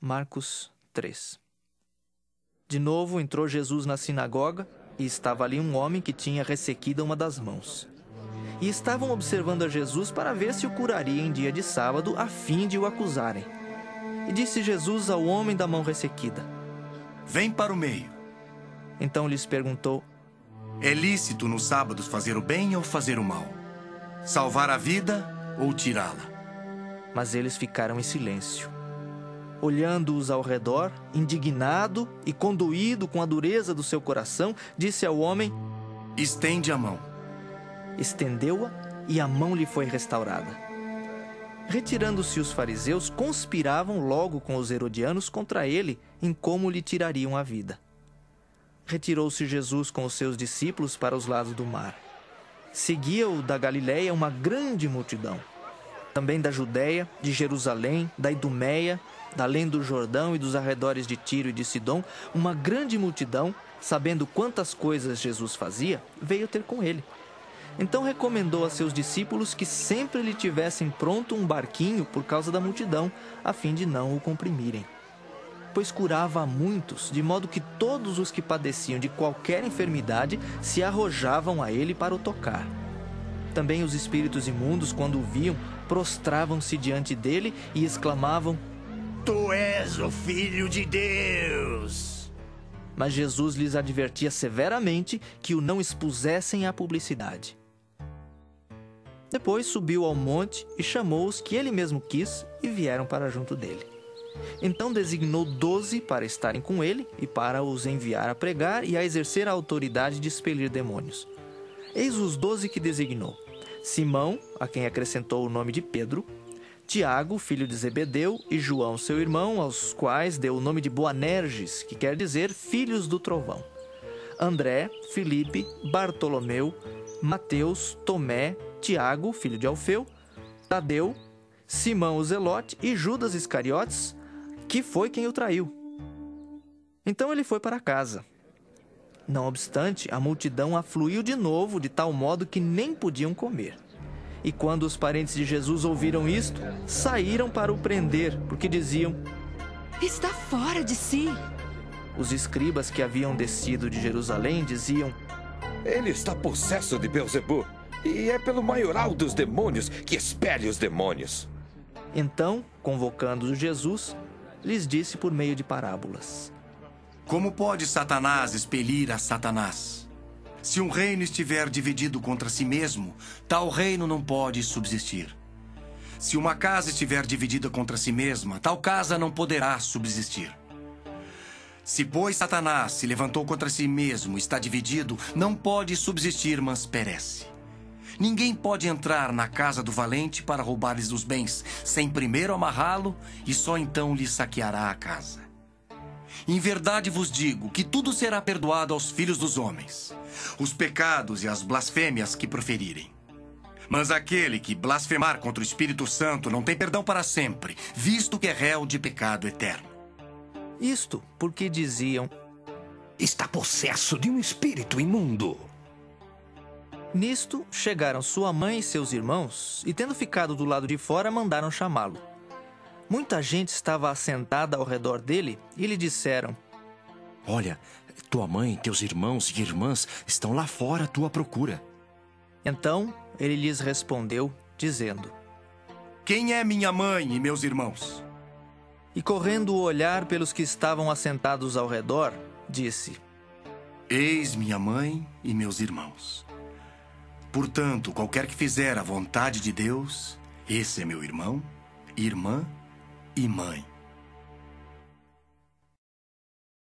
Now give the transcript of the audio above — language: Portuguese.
Marcos 3. De novo entrou Jesus na sinagoga e estava ali um homem que tinha ressequida uma das mãos. E estavam observando a Jesus para ver se o curaria em dia de sábado, a fim de o acusarem. E disse Jesus ao homem da mão ressequida: Vem para o meio. Então lhes perguntou: É lícito nos sábados fazer o bem ou fazer o mal? Salvar a vida ou tirá-la? Mas eles ficaram em silêncio. Olhando-os ao redor, indignado e condoído com a dureza do seu coração, disse ao homem: Estende a mão. Estendeu-a e a mão lhe foi restaurada. Retirando-se os fariseus, conspiravam logo com os herodianos contra ele em como lhe tirariam a vida. Retirou-se Jesus com os seus discípulos para os lados do mar. Seguia-o da Galiléia uma grande multidão. Também da Judéia, de Jerusalém, da Idumeia, da além do Jordão e dos arredores de Tiro e de Sidom, uma grande multidão, sabendo quantas coisas Jesus fazia, veio ter com ele. Então recomendou a seus discípulos que sempre lhe tivessem pronto um barquinho por causa da multidão, a fim de não o comprimirem. Pois curava a muitos, de modo que todos os que padeciam de qualquer enfermidade se arrojavam a ele para o tocar. Também os espíritos imundos, quando o viam, prostravam-se diante dele e exclamavam: Tu és o Filho de Deus! Mas Jesus lhes advertia severamente que o não expusessem à publicidade. Depois subiu ao monte e chamou os que ele mesmo quis e vieram para junto dele. Então designou 12 para estarem com ele e para os enviar a pregar e a exercer a autoridade de expelir demônios. Eis os 12 que designou: Simão, a quem acrescentou o nome de Pedro, Tiago, filho de Zebedeu, e João, seu irmão, aos quais deu o nome de Boanerges, que quer dizer filhos do trovão. André, Filipe, Bartolomeu, Mateus, Tomé, Tiago, filho de Alfeu, Tadeu, Simão o Zelote e Judas Iscariotes, que foi quem o traiu. Então ele foi para casa. Não obstante, a multidão afluiu de novo, de tal modo que nem podiam comer. E quando os parentes de Jesus ouviram isto, saíram para o prender, porque diziam: Está fora de si. Os escribas que haviam descido de Jerusalém diziam: Ele está possesso de Beelzebu, e é pelo maioral dos demônios que expele os demônios. Então, convocando Jesus, lhes disse por meio de parábolas: Como pode Satanás expelir a Satanás? Se um reino estiver dividido contra si mesmo, tal reino não pode subsistir. Se uma casa estiver dividida contra si mesma, tal casa não poderá subsistir. Se, pois, Satanás se levantou contra si mesmo, está dividido, não pode subsistir, mas perece. Ninguém pode entrar na casa do valente para roubar-lhes os bens, sem primeiro amarrá-lo, e só então lhe saqueará a casa. Em verdade vos digo que tudo será perdoado aos filhos dos homens, os pecados e as blasfêmias que proferirem. Mas aquele que blasfemar contra o Espírito Santo não tem perdão para sempre, visto que é réu de pecado eterno. Isto porque diziam: Está possesso de um espírito imundo. Nisto chegaram sua mãe e seus irmãos, e tendo ficado do lado de fora, mandaram chamá-lo. Muita gente estava assentada ao redor dele e lhe disseram: Olha, tua mãe, teus irmãos e irmãs estão lá fora à tua procura. Então ele lhes respondeu, dizendo: Quem é minha mãe e meus irmãos? E correndo o olhar pelos que estavam assentados ao redor, disse: Eis minha mãe e meus irmãos. Portanto, qualquer que fizer a vontade de Deus, esse é meu irmão, irmã e mãe.